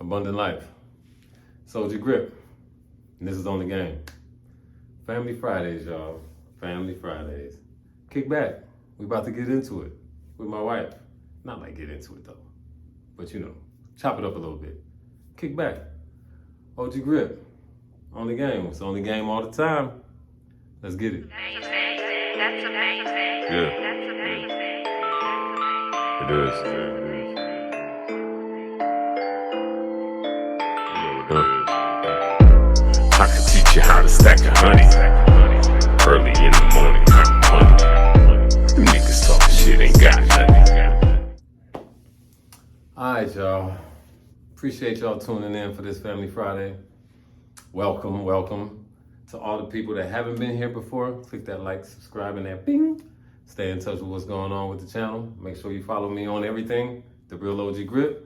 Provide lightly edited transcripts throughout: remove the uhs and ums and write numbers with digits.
Abundant life. It's OgGrip, and this is on the game. Family Fridays, y'all. Family Fridays. Kick back. We about to get into it with my wife. Not like get into it though, but you know, chop it up a little bit. Kick back. OgGrip. On the game. It's on the game all the time. Let's get it. That's amazing. Yeah. That's amazing. It is. I can teach you how to stack a honey early in the morning. Them niggas talking shit ain't got nothing. Alright, y'all. Appreciate y'all tuning in for this Family Friday. Welcome to all the people that haven't been here before. Click that like, subscribe, and that bing. Stay in touch with what's going on with the channel. Make sure you follow me on everything. The Real OgGrip.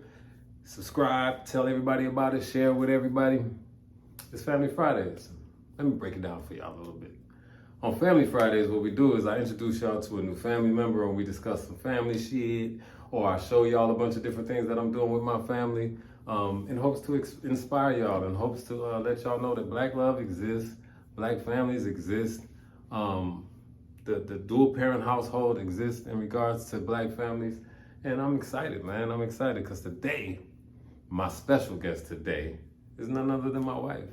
Subscribe, tell everybody about it, share with everybody. It's Family Fridays. Let me break it down for y'all a little bit. On Family Fridays, what we do is I introduce y'all to a new family member and we discuss some family shit, or I show y'all a bunch of different things that I'm doing with my family in hopes to inspire y'all, in hopes to let y'all know that black love exists, black families exist, the dual parent household exists in regards to black families. And I'm excited, man. I'm excited because today, my special guest today is none other than my wife.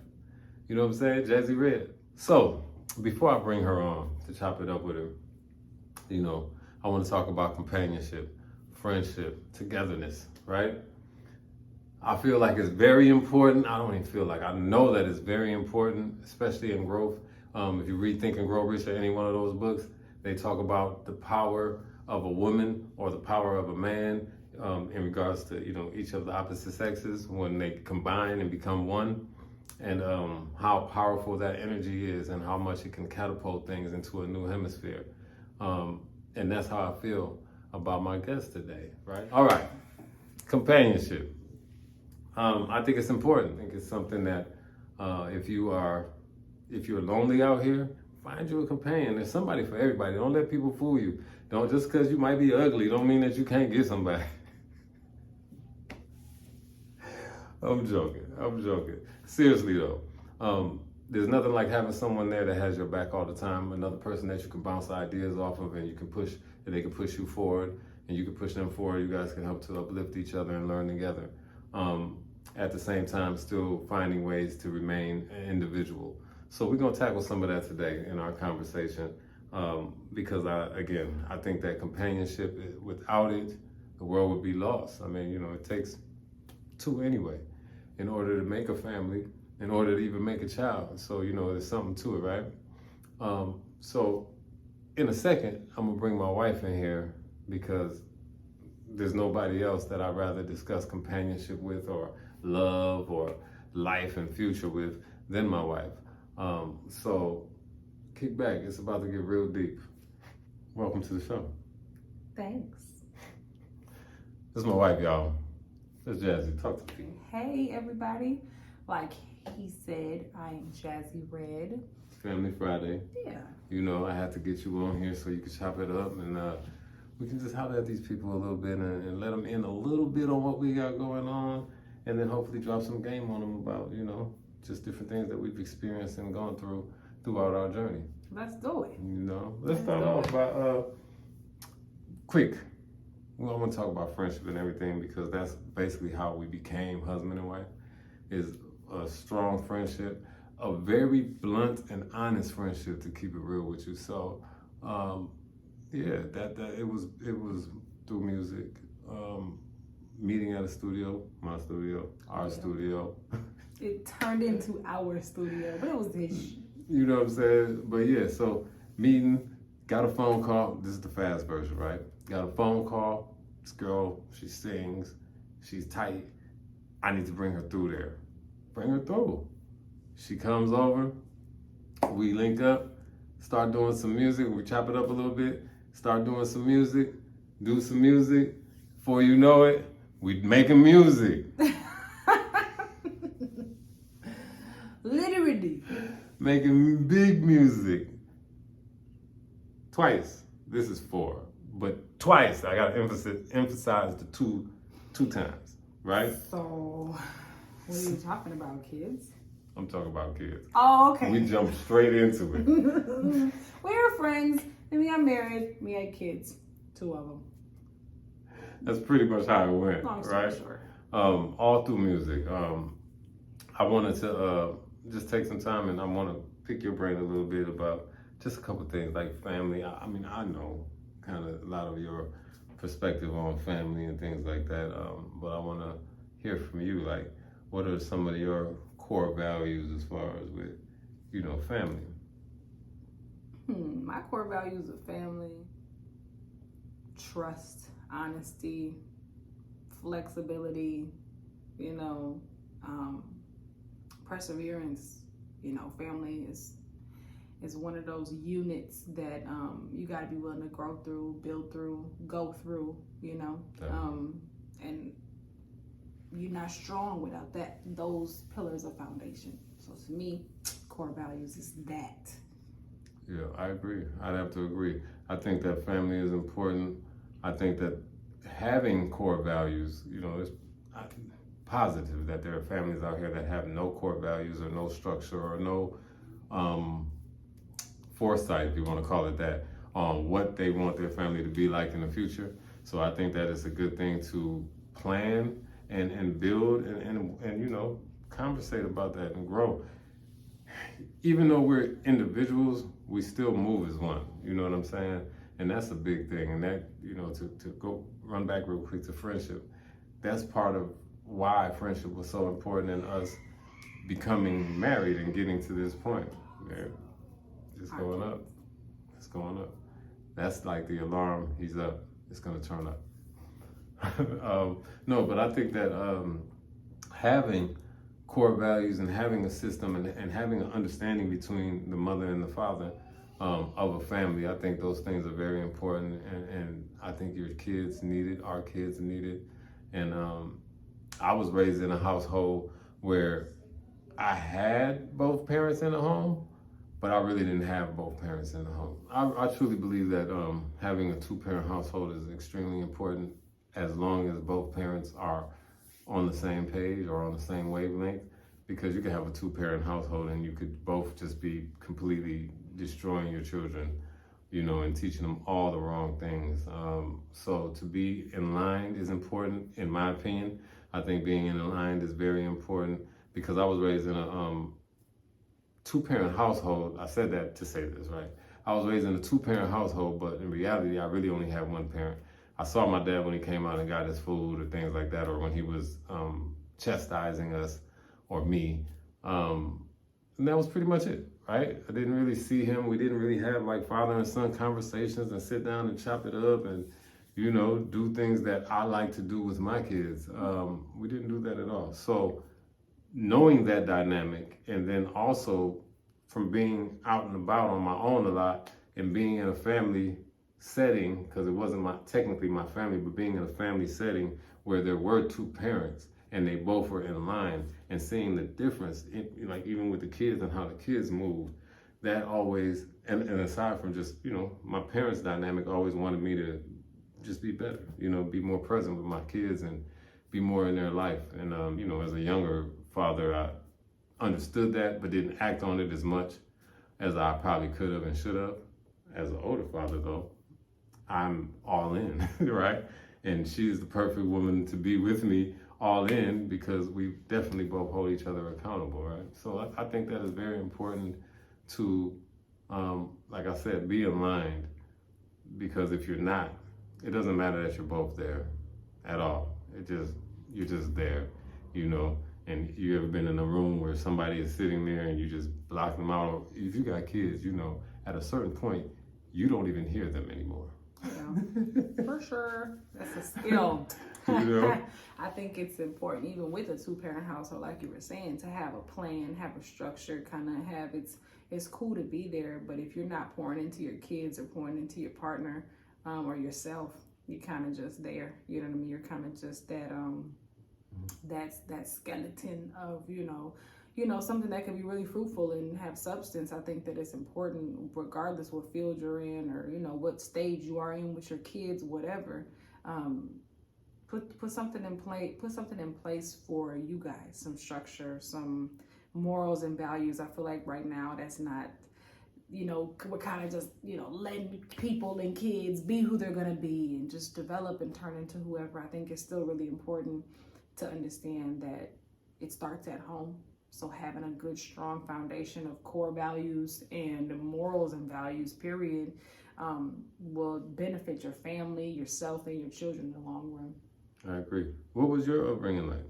You know what I'm saying? JazzyRed. So, before I bring her on to chop it up with her, you know, I want to talk about companionship, friendship, togetherness, right? I feel like it's very important. I don't even feel like, I know that it's very important, especially in growth. If you read Think and Grow Rich or any one of those books, they talk about the power of a woman or the power of a man in regards to, you know, each of the opposite sexes when they combine and become one, and how powerful that energy is and how much it can catapult things into a new hemisphere. And that's how I feel about my guest today, right? All right, companionship. I think it's important. I think it's something that if you're lonely out here, find you a companion. There's somebody for everybody. Don't let people fool you. Don't, just because you might be ugly don't mean that you can't get somebody. I'm joking. Seriously though, there's nothing like having someone there that has your back all the time. Another person that you can bounce ideas off of, and you can push, and they can push you forward, and you can push them forward. You guys can help to uplift each other and learn together. At the same time, still finding ways to remain an individual. So we're gonna tackle some of that today in our conversation, because I think that companionship, without it, the world would be lost. I mean, you know, it takes two anyway, in order to make a family, in order to even make a child. So, you know, there's something to it, right? So in a second, I'm gonna bring my wife in here because there's nobody else that I'd rather discuss companionship with or love or life and future with than my wife. So kick back, it's about to get real deep. Welcome to the show. Thanks. This is my wife, y'all. This is Jazzy, talk to people. Hey everybody. Like he said, I am JazzyRed. Family Friday. Yeah. You know, I had to get you on here so you could chop it up, and we can just holler at these people a little bit and let them in a little bit on what we got going on, and then hopefully drop some game on them about, you know, just different things that we've experienced and gone through throughout our journey. Let's do it. You know, let's start off by quick. Well, I want to talk about friendship and everything because that's basically how we became husband and wife. Is a strong friendship, a very blunt and honest friendship, to keep it real with you. So, yeah, that it was through music, meeting at a studio, my studio, our studio. It turned into our studio, but it was this. You know what I'm saying? But yeah, so meeting, got a phone call. This is the fast version, right? Got a phone call. This girl, she sings, she's tight. I need to bring her through there. Bring her through. She comes over, we link up, start doing some music. We chop it up a little bit, start doing some music, do some music. Before you know it, we making music. Literally. Making big music. Twice. This is 4. But twice. I gotta emphasize the two times, right? So What are you talking about, kids? I'm talking about kids. Oh, okay. We jumped straight into it. We were friends, and we got married. We had kids, 2 of them. That's pretty much how it went, Long story right? short. All through music. I wanted to just take some time, and I want to pick your brain a little bit about just a couple things like family. I mean, I know kind of a lot of your perspective on family and things like that, but I want to hear from you. Like, what are some of your core values as far as with, family? My core values of family: trust, honesty, flexibility, perseverance. Family is one of those units that you got to be willing to grow through, build through, go through, and you're not strong without those pillars of foundation. So to me, core values is that. Yeah, I agree. I'd have to agree. I think that family is important. I think that having core values, it's positive that there are families out here that have no core values or no structure or no foresight, if you want to call it that, on what they want their family to be like in the future. So I think that it's a good thing to plan and build and conversate about that and grow. Even though we're individuals, we still move as one. You know what I'm saying? And that's a big thing. And that, to go run back real quick to friendship, that's part of why friendship was so important in us becoming married and getting to this point. Yeah. It's going up. It's going up. That's like the alarm. He's up. It's going to turn up. No, but I think that having core values and having a system and having an understanding between the mother and the father of a family, I think those things are very important. And I think your kids need it. Our kids need it. And I was raised in a household where I had both parents in the home, but I really didn't have both parents in the home. I truly believe that having a 2-parent household is extremely important as long as both parents are on the same page or on the same wavelength, because you could have a 2-parent household and you could both just be completely destroying your children, and teaching them all the wrong things. So to be in line is important, in my opinion. I think being in line is very important because I was raised in a 2-parent household. I said that to say this, right? I was raised in a 2-parent household, but in reality, I really only had one parent. I saw my dad when he came out and got his food or things like that, or when he was chastising us or me. And that was pretty much it, right? I didn't really see him. We didn't really have like father and son conversations and sit down and chop it up and, do things that I like to do with my kids. We didn't do that at all. So knowing that dynamic, and then also from being out and about on my own a lot and being in a family setting, because it wasn't technically my family, but being in a family setting where there were 2 parents and they both were in line, and seeing the difference, like even with the kids and how the kids moved, that always, and aside from just, my parents' dynamic always wanted me to just be better, be more present with my kids and be more in their life. And, as a younger father, I understood that, but didn't act on it as much as I probably could have and should have. As an older father, though, I'm all in, right? And she's the perfect woman to be with me all in, because we definitely both hold each other accountable, right? So I think that is very important to, like I said, be aligned, because if you're not, it doesn't matter that you're both there at all. You're just there, and you ever been in a room where somebody is sitting there and you just block them out? If you got kids, at a certain point, you don't even hear them anymore. Yeah, for sure. That's a skill. I think it's important, even with a 2-parent household, like you were saying, to have a plan, have a structure, kind of have it's cool to be there, but if you're not pouring into your kids or pouring into your partner or yourself, you're kind of just there. You know what I mean? You're kind of just that that skeleton of something that can be really fruitful and have substance. I think that it's important, regardless what field you're in or what stage you are in with your kids, whatever. put something in place for you guys, some structure, some morals and values. I feel like right now that's not, we're kind of just, letting people and kids be who they're going to be and just develop and turn into whoever. I think it's still really important to understand that it starts at home. So having a good, strong foundation of core values and morals and values, period, will benefit your family, yourself, and your children in the long run. I agree. What was your upbringing like?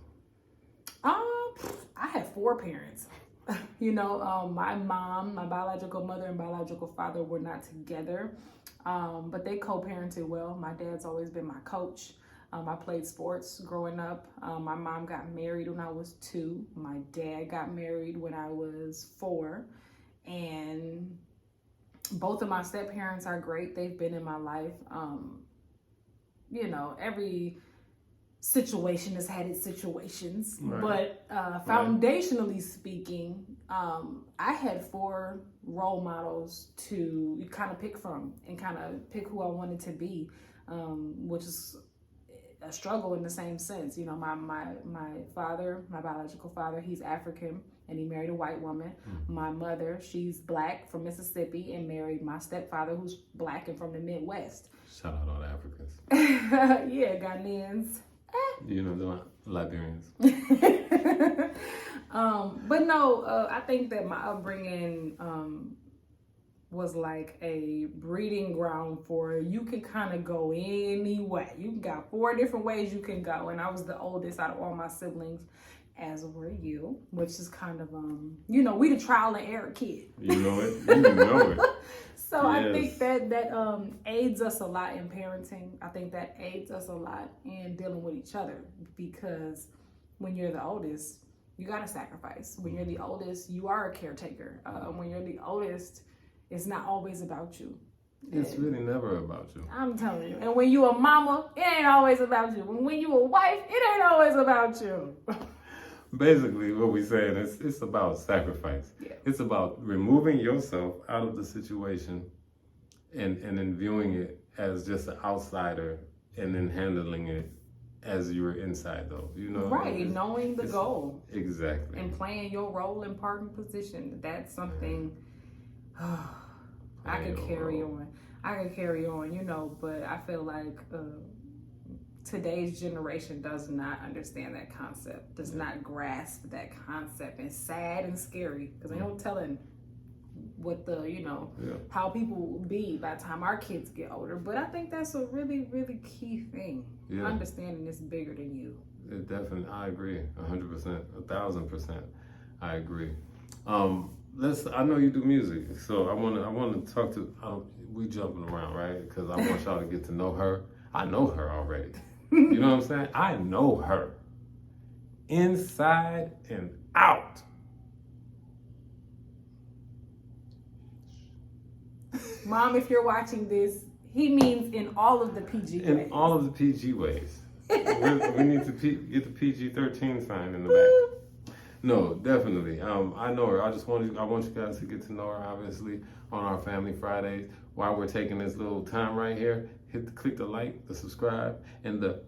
I had 4 parents. My mom, my biological mother and biological father were not together, but they co-parented well. My dad's always been my coach. I played sports growing up. My mom got married when I was 2. My dad got married when I was 4. And both of my step parents are great. They've been in my life. Every situation has had its situations, right. But foundationally speaking, I had 4 role models to kind of pick from and kind of pick who I wanted to be, which is a struggle in the same sense. My father, my biological father, he's African and he married a white woman. Mm-hmm. My mother, she's black from Mississippi and married my stepfather who's black and from the Midwest. Shout out all the Africans. Yeah, Ghanaians. The Liberians. But no, I think that my upbringing was like a breeding ground for you can kind of go any way. You got 4 different ways you can go, and I was the oldest out of all my siblings, as were you, which is kind of we the trial and error kid. You know it. So yes. I think that aids us a lot in parenting. I think that aids us a lot in dealing with each other, because when you're the oldest, you got to sacrifice. When you're the oldest, you are a caretaker. When you're the oldest, it's not always about you. It's really never about you. I'm telling you. And when you a mama, it ain't always about you. When you a wife, it ain't always about you. Basically, what we're saying is it's about sacrifice. Yeah. It's about removing yourself out of the situation and then viewing it as just an outsider and then handling it as you're inside, though. Right, knowing the goal. Exactly. And playing your role in part and position. That's something I could carry on. But I feel like today's generation does not understand that concept, does not grasp that concept. And sad and scary, because they don't telling what how people will be by the time our kids get older. But I think that's a really, really key thing. Yeah. Understanding it's bigger than you. It definitely, I agree, 100%, 1,000%. I agree. I know you do music, so I want to talk to. We jumping around, right? Because I want y'all to get to know her. I know her already. You know what I'm saying? I know her inside and out. Mom, if you're watching this, he means in all of the PG ways. In all of the PG ways. we need to get the PG-13 sign in the back. No, definitely. I know her. I want you guys to get to know her, obviously, on our Family Fridays. While we're taking this little time right here, click the like, the subscribe, and the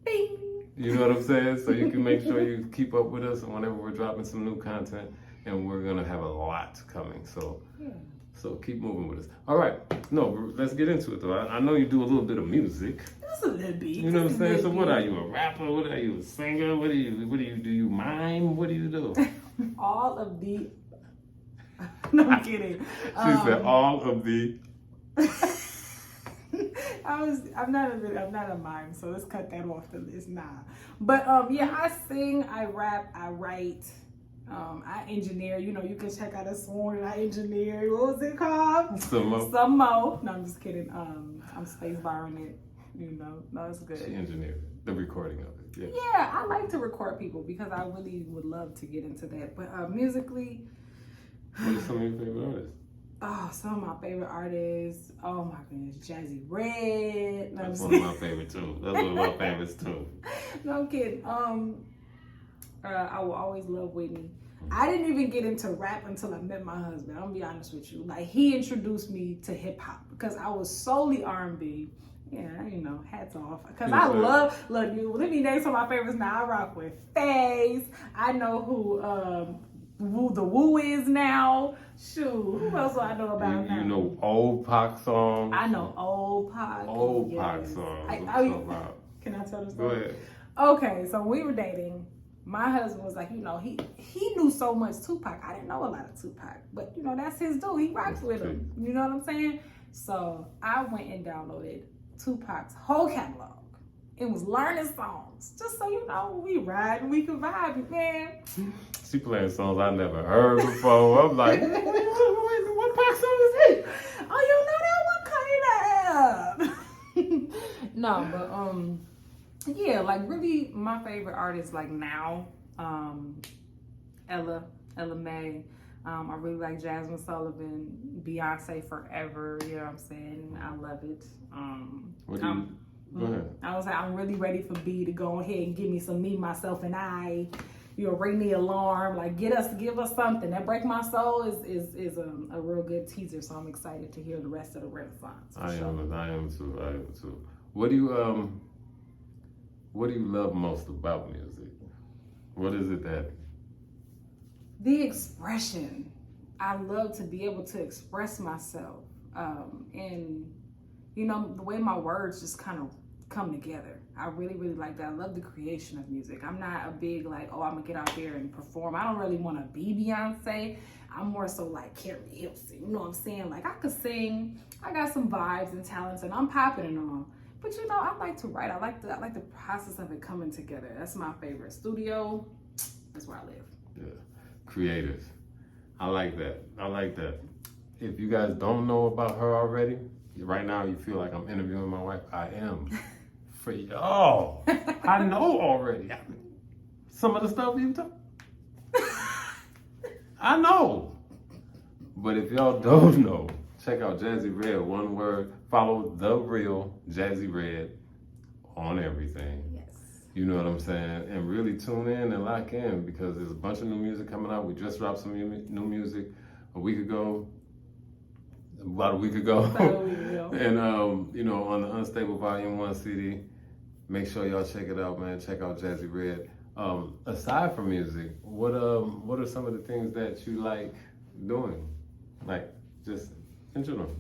bing. You know what I'm saying? So you can make sure you keep up with us whenever we're dropping some new content, and we're gonna have a lot coming. So, So keep moving with us. All right. No, let's get into it though. I know you do a little bit of music. Just a little bit. You know what I'm saying? So what are you, a rapper? What are you, a singer? What do you mime? What do you do? All of the. No, I'm kidding. She said all of the. I'm not a mime, so let's cut that off the list. Nah. But I sing, I rap, I write, I engineer. You can check out a song that I engineered. What was it called? Some Mo. No, I'm just kidding. I'm space barring it. No, it's good. She engineered the recording of it. Yeah, I like to record people because I really would love to get into that. But musically, what are some of your favorite artists? Oh, some of my favorite artists. Oh my goodness, JazzyRed. That's one of my favorites too. That's one of my favorites too. No, I'm kidding. I will always love Whitney. I didn't even get into rap until I met my husband. I'm gonna be honest with you. Like, he introduced me to hip hop because I was solely R&B. Yeah, you know, hats off. Because I love, look, let me name some of my favorites now. I rock with Faze. I know who the Woo is now. Shoot, who else do I know about now? You know old Pac songs. I know old Pac. Old yes. Pac songs. Can I tell the Go story? ahead. Okay, so when we were dating, my husband was like, you know, he knew so much Tupac. I didn't know a lot of Tupac, but you know, that's his dude. He rocks with him. You know what I'm saying? So I went and downloaded Tupac's whole catalog. It was learning songs, just so you know, we ride and we can vibe, man. She playing songs I never heard before. I'm like, what Pac song is it? Oh, you know that one coming up. No, but yeah, like really my favorite artists like now, Ella Mai. I really like Jasmine Sullivan, Beyonce Forever, you know what I'm saying? I love it. Go ahead. I was like, I'm really ready for B to go ahead and give me some Me, Myself, and I. You know, ring the alarm, like give us something. That Break My Soul is a real good teaser, so I'm excited to hear the rest of the Renaissance. I am too. What do you love most about music? What is it that? The expression. I love to be able to express myself, and you know the way my words just kind of come together. I really, really like that. I love the creation of music. I'm not a big like, oh, I'm gonna get out there and perform. I don't really want to be Beyonce. I'm more so like Carrie Hilson. You know what I'm saying? Like I could sing. I got some vibes and talents, and I'm popping and all. But you know, I like to write. I like the process of it coming together. That's my favorite. Studio. That's where I live. Yeah, creative. I like that. If you guys don't know about her already, right now you feel like I'm interviewing my wife. I am. For y'all, I know already. Some of the stuff you talk, I know. But if y'all don't know, check out JazzyRed, one word. Follow the real JazzyRed on everything. Yes. You know what I'm saying? And really tune in and lock in because there's a bunch of new music coming out. We just dropped some new music about a week ago. And you know, on the Unstable Volume 1 CD. Make sure y'all check it out, man. Check out JazzyRed. Aside from music, what are some of the things that you like doing? Like just in general.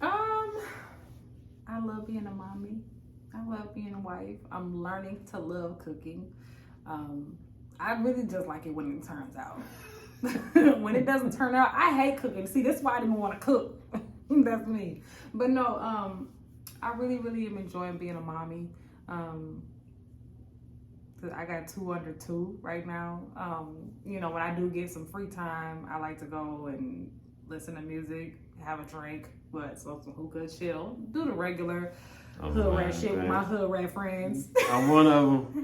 I love being a mommy. I love being a wife. I'm learning to love cooking. I really just like it when it turns out. When it doesn't turn out, I hate cooking. See, that's why I didn't want to cook. That's me. But no, I really, really am enjoying being a mommy. I got 2 under 2 right now. You know, when I do get some free time, I like to go and listen to music, have a drink, smoke some hookah, chill, do the regular hood rat shit with my hood rat friends. I'm one of them.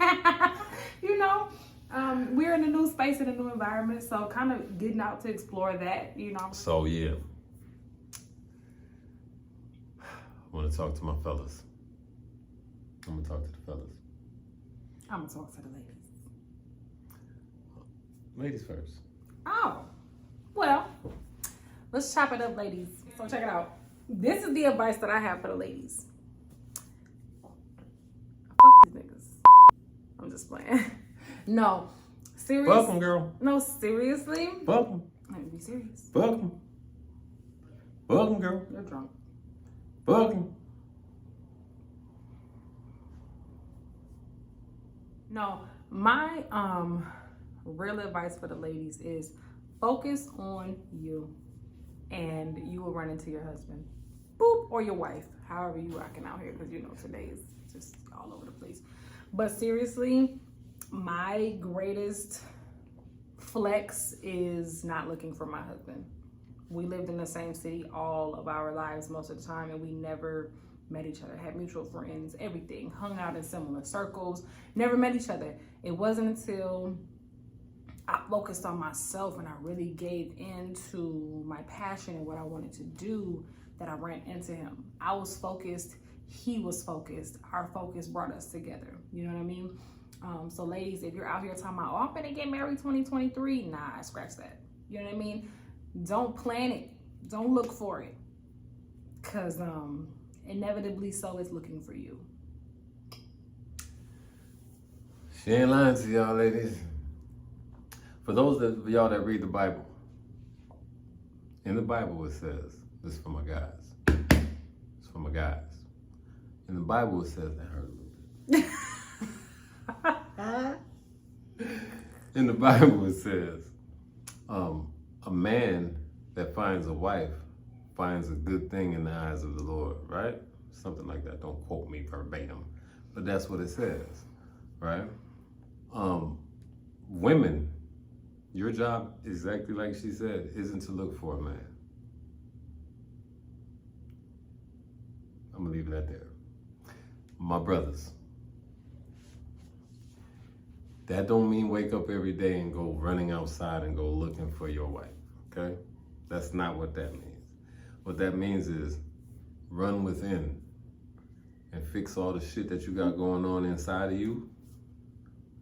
You know, we're in a new space, in a new environment, so kind of getting out to explore that, you know. So yeah, I want to talk to my fellas. I'm gonna talk to the fellas. I'm gonna talk to the ladies. Ladies first. Oh, well, let's chop it up, ladies. So check it out. This is the advice that I have for the ladies. Fuck these niggas. I'm just playing. No, seriously. Fuck 'em, girl. No, seriously. Fuck 'em. Let me be serious. Fuck 'em. Fuck 'em, girl. You're drunk. Fuck 'em. No, my real advice for the ladies is focus on you, and you will run into your husband, boop, or your wife, however you rocking out here, because you know today is just all over the place. But seriously, my greatest flex is not looking for my husband. We lived in the same city all of our lives most of the time, and we never met each other, had mutual friends, everything, hung out in similar circles, never met each other. It wasn't until I focused on myself and I really gave into my passion and what I wanted to do that I ran into him. I was focused, he was focused, our focus brought us together. You know what I mean? So ladies, if you're out here talking about, oh, I'm gonna get married 2023, nah, scratch that. You know what I mean? Don't plan it, don't look for it. Cause inevitably so is looking for you. She ain't lying to y'all, ladies. For those of y'all that read the Bible, in the Bible it says, this is for my guys. It's for my guys. In the Bible it says, that hurt a little bit. In the Bible it says, a man that finds a wife finds a good thing in the eyes of the Lord, right? Something like that. Don't quote me verbatim, but that's what it says, right? Women, your job, exactly like she said, isn't to look for a man. I'm gonna leave it at there. My brothers, that don't mean wake up every day and go running outside and go looking for your wife, okay? That's not what that means. What that means is run within and fix all the shit that you got going on inside of you.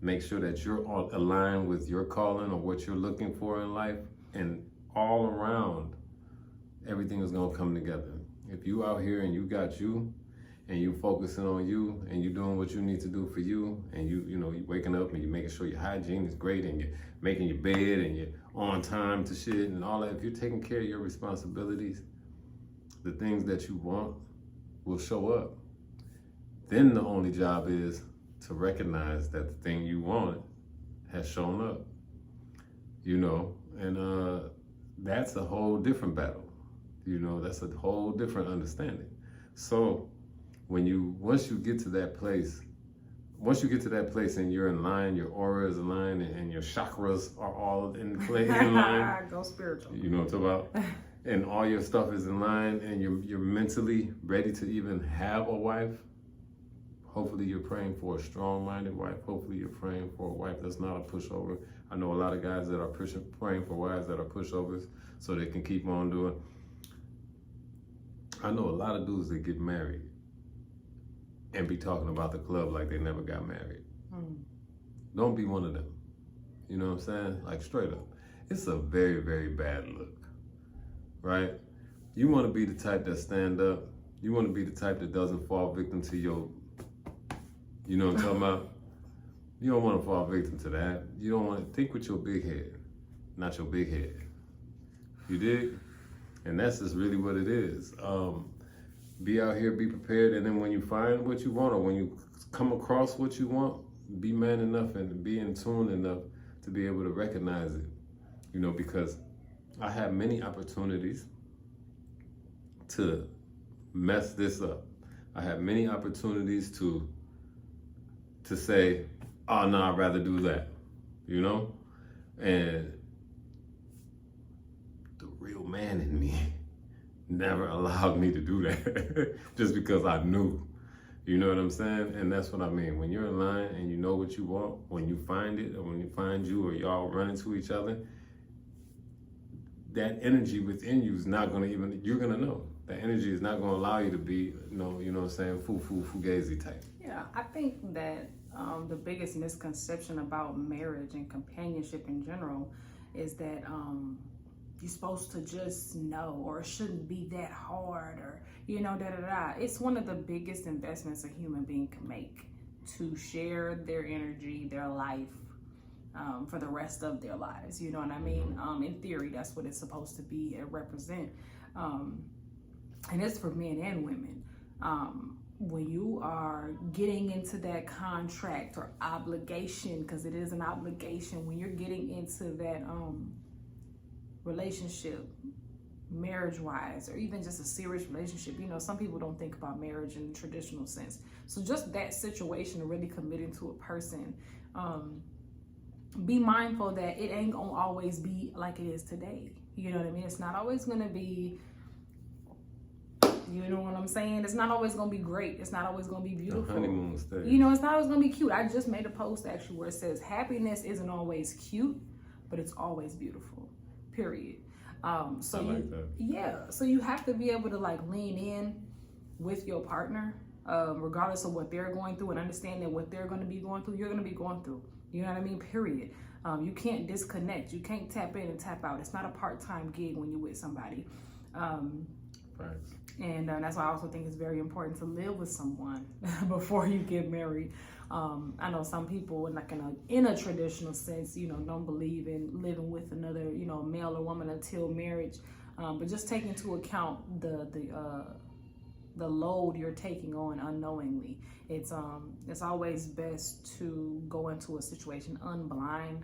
Make sure that you're all aligned with your calling or what you're looking for in life, and all around, everything is gonna come together. If you out here and you got you, and you focusing on you, and you doing what you need to do for you, and you know, you waking up and you making sure your hygiene is great, and you're making your bed, and you're on time to shit, and all that. If you're taking care of your responsibilities, the things that you want will show up. Then the only job is to recognize that the thing you want has shown up, you know, and that's a whole different battle, you know, that's a whole different understanding. So once you get to that place and you're in line, your aura is aligned, and your chakras are all in line. Go spiritual. You know what I'm talking about? And all your stuff is in line, and you're mentally ready to even have a wife. Hopefully you're praying for a strong-minded wife. Hopefully you're praying for a wife that's not a pushover. I know a lot of guys that are praying for wives that are pushovers so they can keep on doing. I know a lot of dudes that get married and be talking about the club like they never got married. Don't be one of them. You know what I'm saying? Like, straight up. It's a very, very bad look, right? You want to be the type that stand up. You want to be the type that doesn't fall victim to your, you know what I'm talking about? You don't want to fall victim to that. You don't want to think with your big head, not your big head. You dig? And that's just really what it is. Be out here, be prepared, and then when you find what you want, or when you come across what you want, be man enough and be in tune enough to be able to recognize it. You know, because I have many opportunities to mess this up. I have many opportunities to say, oh no, I'd rather do that, you know? And the real man in me never allowed me to do that just because I knew, you know what I'm saying? And that's what I mean. When you're in line and you know what you want, when you find it, or when you find you, or y'all run into each other, that energy within you is not gonna even, you're gonna know. That energy is not gonna allow you to be, you know what I'm saying, fugazi type. Yeah, I think that the biggest misconception about marriage and companionship in general is that you're supposed to just know, or it shouldn't be that hard, or, you know, It's one of the biggest investments a human being can make, to share their energy, their life, for the rest of their lives. You know what I mean? In theory, that's what it's supposed to be and represent. And it's for men and women. When you are getting into that contract or obligation, because it is an obligation, when you're getting into that relationship, marriage-wise, or even just a serious relationship, you know, some people don't think about marriage in the traditional sense. So just that situation of really committing to a person, be mindful that it ain't gonna always be like it is today. You know what I mean? It's not always gonna be, you know what I'm saying? It's not always gonna be great. It's not always gonna be beautiful. The honeymoon stage. You know, it's not always gonna be cute. I just made a post actually where it says happiness isn't always cute, but it's always beautiful. Period. So I like that. Yeah. So you have to be able to like lean in with your partner, regardless of what they're going through, and understand that what they're going to be going through, you're going to be going through. You know what I mean? Period. You can't disconnect. You can't tap in and tap out. It's not a part-time gig when you're with somebody. Facts. And that's why I also think it's very important to live with someone before you get married. I know some people, like in a traditional sense, don't believe in living with another, male or woman until marriage. But just take into account the load you're taking on unknowingly. It's always best to go into a situation unblind,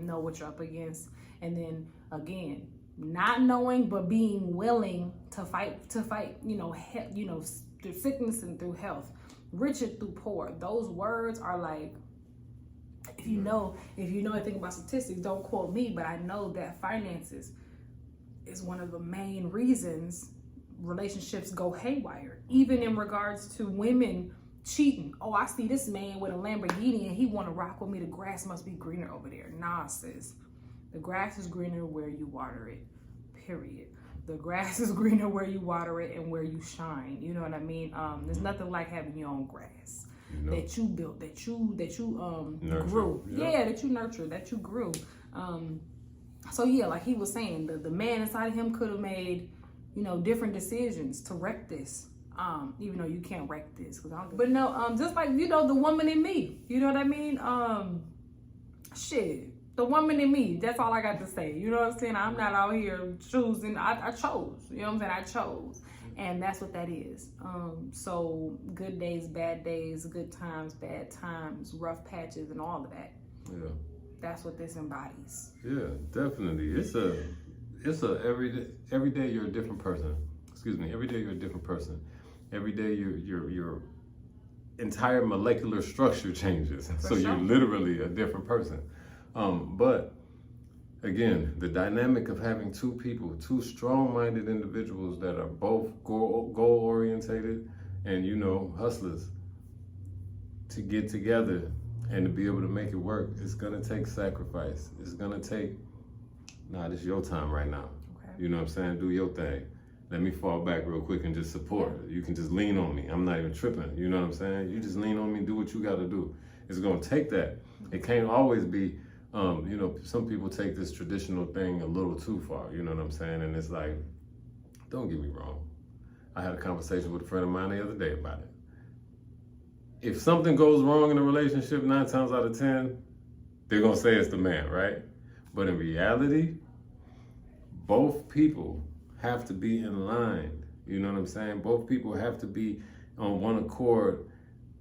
know what you're up against, and then again, not knowing but being willing to fight, through sickness and through health, rich and through poor. Those words are like, if you know anything about statistics, don't quote me, but I know that finances is one of the main reasons relationships go haywire, even in regards to women cheating. Oh, I see this man with a Lamborghini and he want to rock with me. The grass must be greener over there. Nah, sis. The grass is greener where you water it, period. The grass is greener where you water it and where you shine. You know what I mean? There's nothing like having your own grass that you built, that you grew. Yeah, that you nurtured, that you grew. So yeah, like he was saying, the man inside of him could have made, different decisions to wreck this. Even though you can't wreck this, but no, just like, the woman in me, you know what I mean? The woman in me, that's all I got to say. You know what I'm saying? I'm not out here choosing. I chose. You know what I'm saying? I chose. And that's what that is. So good days, bad days, good times, bad times, rough patches, and all of that. Yeah. That's what this embodies. Yeah, definitely. It's a every day you're a different person. Excuse me. Every day you're a different person. Every day your entire molecular structure changes. So you're literally a different person. But again, the dynamic of having two people, two strong-minded individuals that are both goal-orientated and, hustlers, to get together and to be able to make it work, it's gonna take sacrifice. It's gonna take, this is your time right now. Okay. You know what I'm saying? Do your thing. Let me fall back real quick and just support. Yeah. You can just lean on me. I'm not even tripping. You know what I'm saying? You just lean on me, do what you gotta do. It's gonna take that. It can't always be, some people take this traditional thing a little too far, you know what I'm saying? And it's like, don't get me wrong. I had a conversation with a friend of mine the other day about it. If something goes wrong in a relationship, 9 times out of 10, they're gonna say it's the man, right? But in reality, both people have to be in line, you know what I'm saying? Both people have to be on one accord.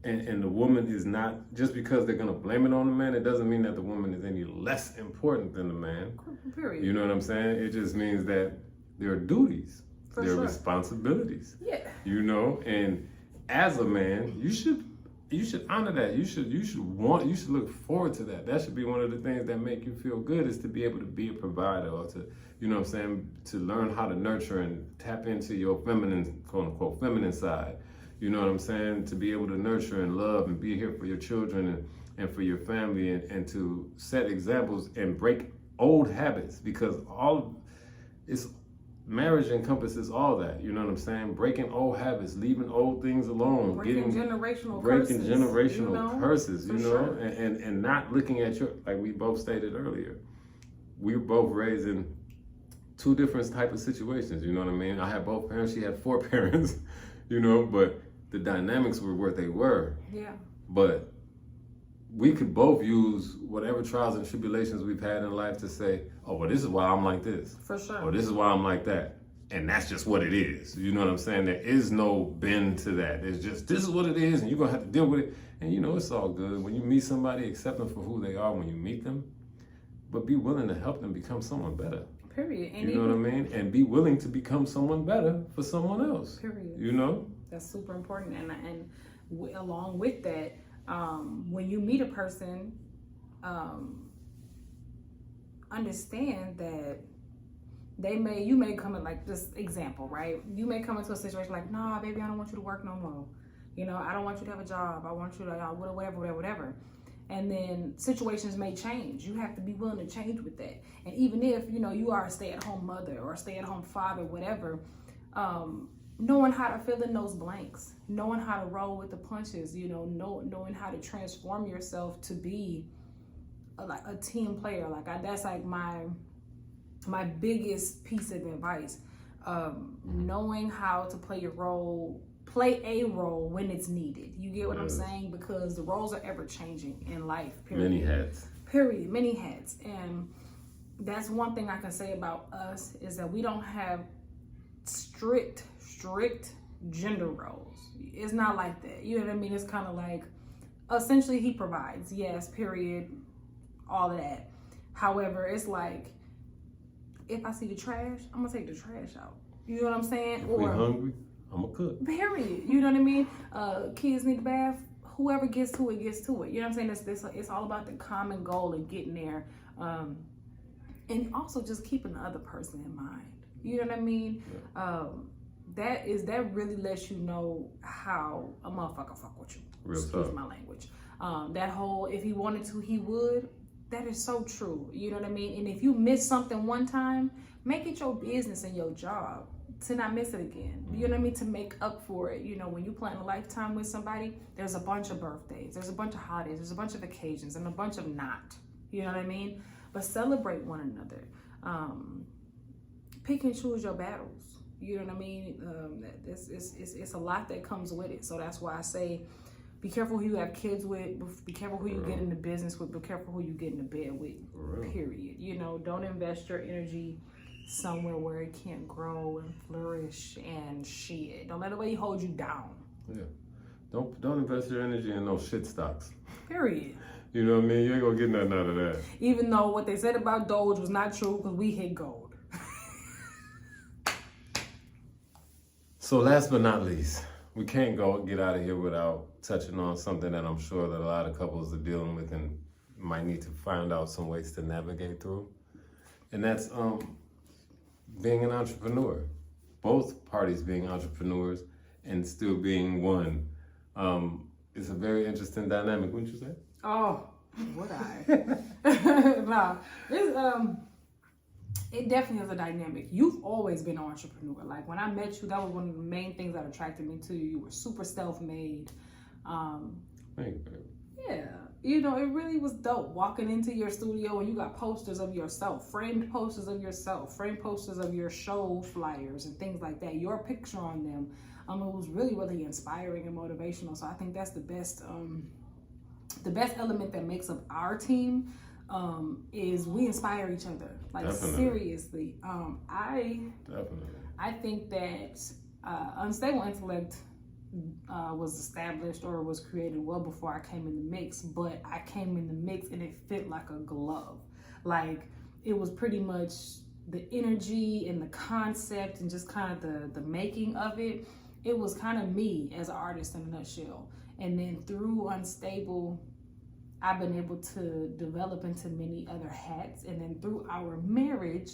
And the woman is not, just because they're gonna blame it on the man, it doesn't mean that the woman is any less important than the man. Period. You know what I'm saying? It just means that there are duties, there are responsibilities. Yeah. And as a man, you should honor that. You should look forward to that. That should be one of the things that make you feel good, is to be able to be a provider, or to, to learn how to nurture and tap into your feminine, quote unquote, feminine side. You know what I'm saying? To be able to nurture and love and be here for your children and for your family, and to set examples and break old habits, because marriage encompasses all that. You know what I'm saying? Breaking old habits, leaving old things alone, breaking generational curses, sure. And not looking at like we both stated earlier, we were both raised in 2 different type of situations. You know what I mean? I had both parents, she had 4 parents, but the dynamics were what they were. Yeah. But we could both use whatever trials and tribulations we've had in life to say, oh, well, this is why I'm like this. For sure. Or this is why I'm like that. And that's just what it is. You know what I'm saying? There is no bend to that. It's just, this is what it is, and you're going to have to deal with it. And it's all good. When you meet somebody, accept them for who they are when you meet them, but be willing to help them become someone better. Period. And you know what I mean? And be willing to become someone better for someone else. Period. That's super important. And along with that, when you meet a person, understand that you may come in, like this example, right? You may come into a situation like, nah, baby, I don't want you to work no more. I don't want you to have a job. I want you to whatever. And then situations may change. You have to be willing to change with that. And even if, you are a stay-at-home mother or a stay-at-home father, whatever, knowing how to fill in those blanks, knowing how to roll with the punches, knowing how to transform yourself to be a team player. That's like my biggest piece of advice. knowing how to play a role when it's needed. You get what I'm saying? Because the roles are ever changing in life. Period. Many hats. Period. Many hats. And that's one thing I can say about us is that we don't have strict gender roles. It's not like that. You know what I mean? It's kind of like, essentially he provides. Yes, period. All of that. However, it's like, if I see the trash, I'm gonna take the trash out. You know what I'm saying? If we hungry, I'm gonna cook. Period. You know what I mean? Kids need a bath. Whoever gets to it, gets to it. You know what I'm saying? It's all about the common goal and getting there. And also just keeping the other person in mind. You know what I mean? Yeah. That really lets you know how a motherfucker fuck with you. Real Excuse tough. my language. That whole, if he wanted to, he would. That is so true. You know what I mean? And if you miss something one time, make it your business and your job to not miss it again. You know what I mean? To make up for it. You know, when you plan a lifetime with somebody, there's a bunch of birthdays, there's a bunch of holidays, there's a bunch of occasions, and a bunch of not. You know what I mean? But celebrate one another. Pick and choose your battles. You know what I mean? It's a lot that comes with it. So that's why I say, be careful who you have kids with. Be careful who you get into business with. Be careful who you get into bed with. Period. You know, don't invest your energy somewhere where it can't grow and flourish and shit. Don't let anybody hold you down. Yeah. Don't invest your energy in no shit stocks. Period. You know what I mean? You ain't gonna get nothing out of that. Even though what they said about Doge was not true because we hit gold. So last but not least, we can't get out of here without touching on something that I'm sure that a lot of couples are dealing with and might need to find out some ways to navigate through. And that's being an entrepreneur. Both parties being entrepreneurs and still being one. It's a very interesting dynamic, wouldn't you say? Oh, would I? Nah, it definitely is a dynamic. You've always been an entrepreneur. Like when I met you, that was one of the main things that attracted me to you. You were super self-made. Thank you, baby. Yeah, you know, it really was dope walking into your studio and you got posters of yourself, framed posters of yourself, framed posters of your show flyers and things like that. Your picture on them. It was really, really inspiring and motivational. So I think that's the best element that makes up our team. Is we inspire each other. Like Definitely. Seriously. Definitely. I think that Unstable Intellect was established or was created well before I came in the mix, but I came in the mix and it fit like a glove. Like it was pretty much the energy and the concept and just kind of the making of it. It was kind of me as an artist in a nutshell. And then through Unstable, I've been able to develop into many other hats. And then through our marriage,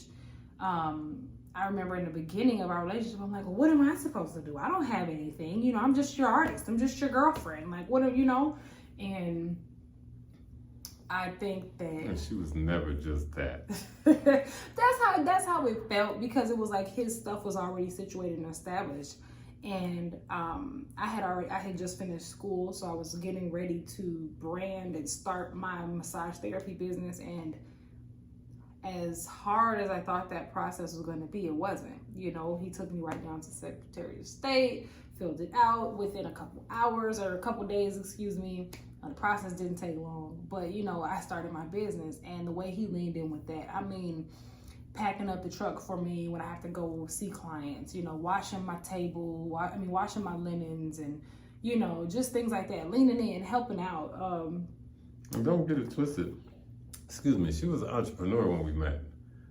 I remember in the beginning of our relationship, I'm like, well, what am I supposed to do? I don't have anything. You know, I'm just your artist. I'm just your girlfriend. Like, what are you know? And I think that... And she was never just that. that's how it felt, because it was like his stuff was already situated and established. And I had just finished school, so I was getting ready to brand and start my massage therapy business. And as hard as I thought that process was going to be, it wasn't. You know, he took me right down to Secretary of State, filled it out within a couple hours or a couple days, excuse me. The process didn't take long, but you know, I started my business, and the way he leaned in with that, I mean, packing up the truck for me when I have to go see clients, you know, washing my table, washing my linens, and, you know, just things like that, leaning in, helping out. And don't get it twisted. Excuse me, she was an entrepreneur when we met.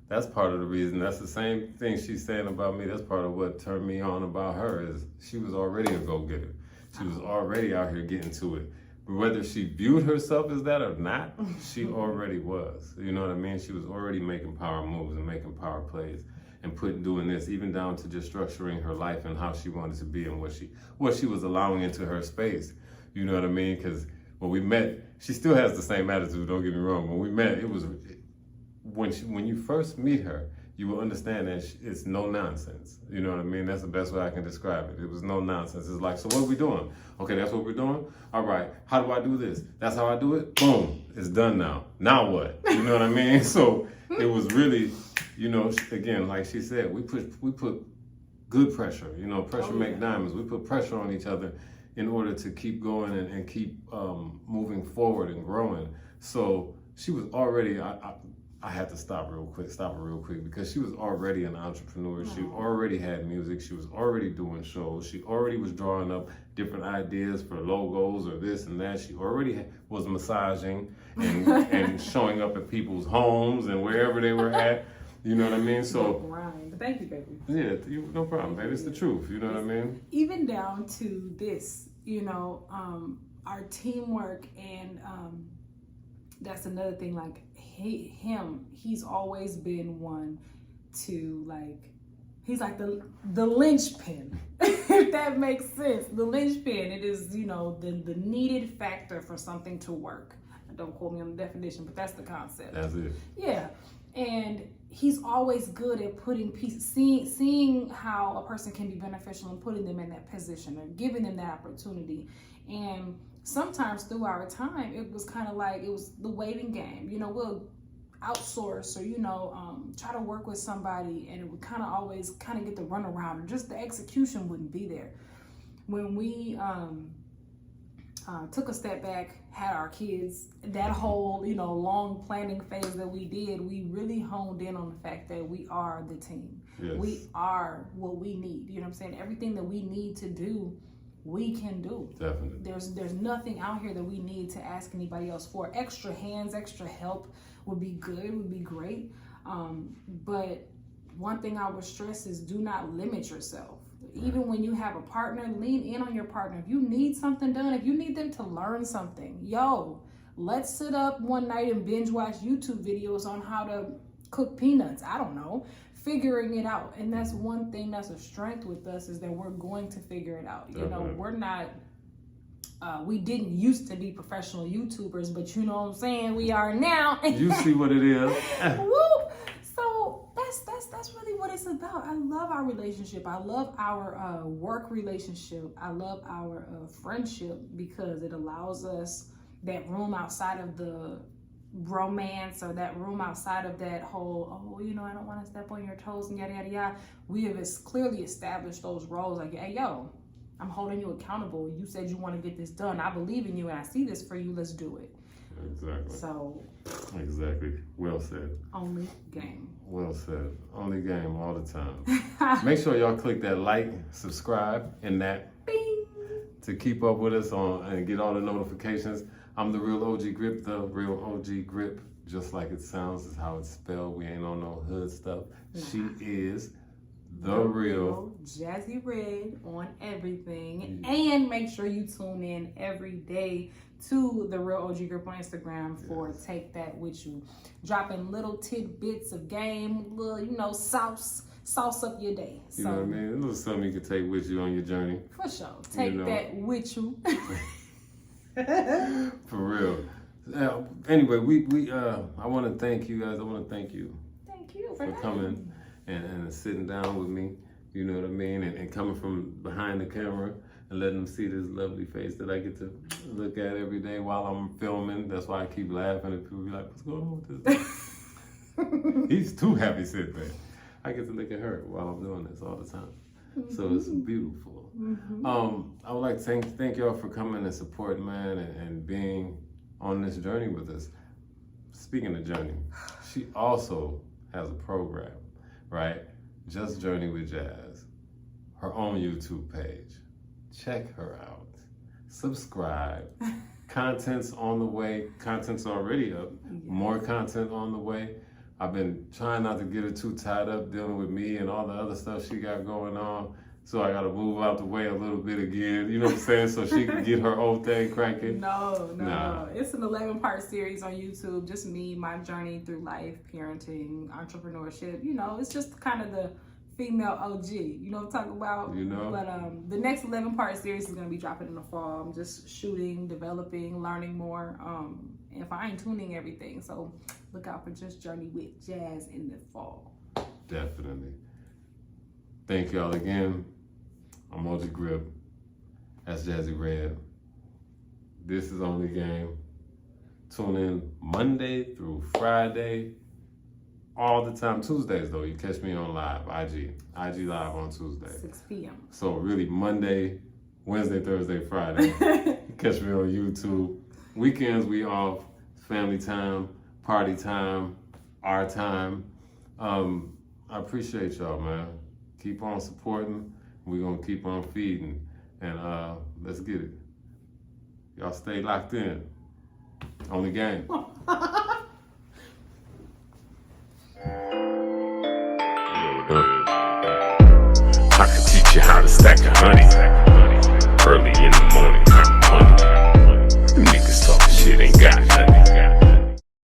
That's part of the reason. That's the same thing she's saying about me. That's part of what turned me on about her, is she was already a go-getter. She was already out here getting to it. Whether she viewed herself as that or not, she already was. You know what I mean? She was already making power moves and making power plays and doing this, even down to just structuring her life and how she wanted to be and what she was allowing into her space. You know what I mean? Because when we met, she still has the same attitude, don't get me wrong. When we met, it was, when you first meet her, you will understand that it's no nonsense. You know what I mean? That's the best way I can describe it. It was no nonsense. It's like, so what are we doing? Okay, that's what we're doing? All right, how do I do this? That's how I do it? Boom, it's done now. Now what? You know what I mean? So it was really, you know, again, like she said, we put good pressure. You know, pressure Oh, make yeah. diamonds. We put pressure on each other in order to keep going and keep moving forward and growing. So she was already, I had to stop her real quick because she was already an entrepreneur. She already had music. She was already doing shows. She already was drawing up different ideas for logos or this and that. She already was massaging and showing up at people's homes and wherever they were at. You know what I mean? So, Right. Thank you, baby. yeah, no problem, baby. It's the truth. You know what I mean? Even down to this, you know, our teamwork, and that's another thing. Like he's always been one to like. He's like the linchpin, if that makes sense. The linchpin. It is, you know, the needed factor for something to work. Don't quote me on the definition, but that's the concept. That's it. Yeah, and he's always good at putting pieces, seeing how a person can be beneficial and putting them in that position or giving them that opportunity. And sometimes through our time, it was kind of like it was the waiting game. You know, we'll outsource or, you know, try to work with somebody, and it would kind of always kind of get the runaround, or just the execution wouldn't be there. When we took a step back, had our kids, that whole, you know, long planning phase that we did, we really honed in on the fact that we are the team. Yes. We are what we need. You know what I'm saying? Everything that we need to do, we can do. Definitely. There's nothing out here that we need to ask anybody else for. Extra hands, extra help would be good, would be great. But one thing I would stress is do not limit yourself. Even when you have a partner, lean in on your partner. If you need something done, if you need them to learn something, let's sit up one night and binge watch YouTube videos on how to cook peanuts. I don't know, figuring it out. And that's one thing that's a strength with us, is that we're going to figure it out. You know, we're not, we didn't used to be professional YouTubers, but you know what I'm saying? We are now. You see what it is. Woo! So that's really what it's about. I love our relationship. I love our work relationship. I love our friendship, because it allows us that room outside of the romance, or that room outside of that whole, oh, you know, I don't want to step on your toes and yada, yada, yada. We have clearly established those roles. Like, hey, yo, I'm holding you accountable. You said you want to get this done. I believe in you and I see this for you. Let's do it. Exactly. So. Exactly. Well said. Only game. Well said. Only game all the time. Make sure y'all click that like, subscribe, and that Bing. to keep up with us on and get all the notifications. I'm the real OgGrip, the real OgGrip, just like it sounds is how it's spelled. We ain't on no hood stuff. Nah. She is the real JazzyRed on everything. Yeah. And make sure you tune in every day to the real OgGrip on Instagram for Take That With You. Dropping little tidbits of game, little, you know, sauce up your day. You know what I mean? A little something you can take with you on your journey. For sure. Take that with you. For real. Anyway, we I want to thank you guys. I want to thank you. Thank you for coming and sitting down with me. You know what I mean? And coming from behind the camera and letting them see this lovely face that I get to look at every day while I'm filming. That's why I keep laughing, and people be like, "What's going on with this?" He's too happy sitting there. I get to look at her while I'm doing this all the time. So it's beautiful. I would like to thank y'all for coming and supporting, man, and being on this journey with us. Speaking of journey, she also has a program, right? Just Journey with Jazz. Her own YouTube page. Check her out. Subscribe. Content's on the way. Content's already up. More content on the way. I've been trying not to get her too tied up dealing with me and all the other stuff she got going on. So I got to move out the way a little bit again. You know what I'm saying? So she can get her own thing cracking. No. It's an 11-part series on YouTube. Just me, my journey through life, parenting, entrepreneurship. You know, it's just kind of the female OG. You know what I'm talking about? You know. But the next 11-part series is going to be dropping in the fall. I'm just shooting, developing, learning more, and fine-tuning everything. So look out for Just Journey with Jazz in the fall. Definitely. Thank y'all again. I'm OgGrip. That's JazzyRed. This is Only Game. Tune in Monday through Friday. all the time. Tuesdays though, you catch me on live, IG live on Tuesday. 6 p.m. So really Monday, Wednesday, Thursday, Friday. Catch me on YouTube. Weekends we off, family time, party time, our time. I appreciate y'all, man. Keep on supporting. We're gonna keep on feeding. And let's get it. Y'all stay locked in on the game. I can teach you how to stack a honey.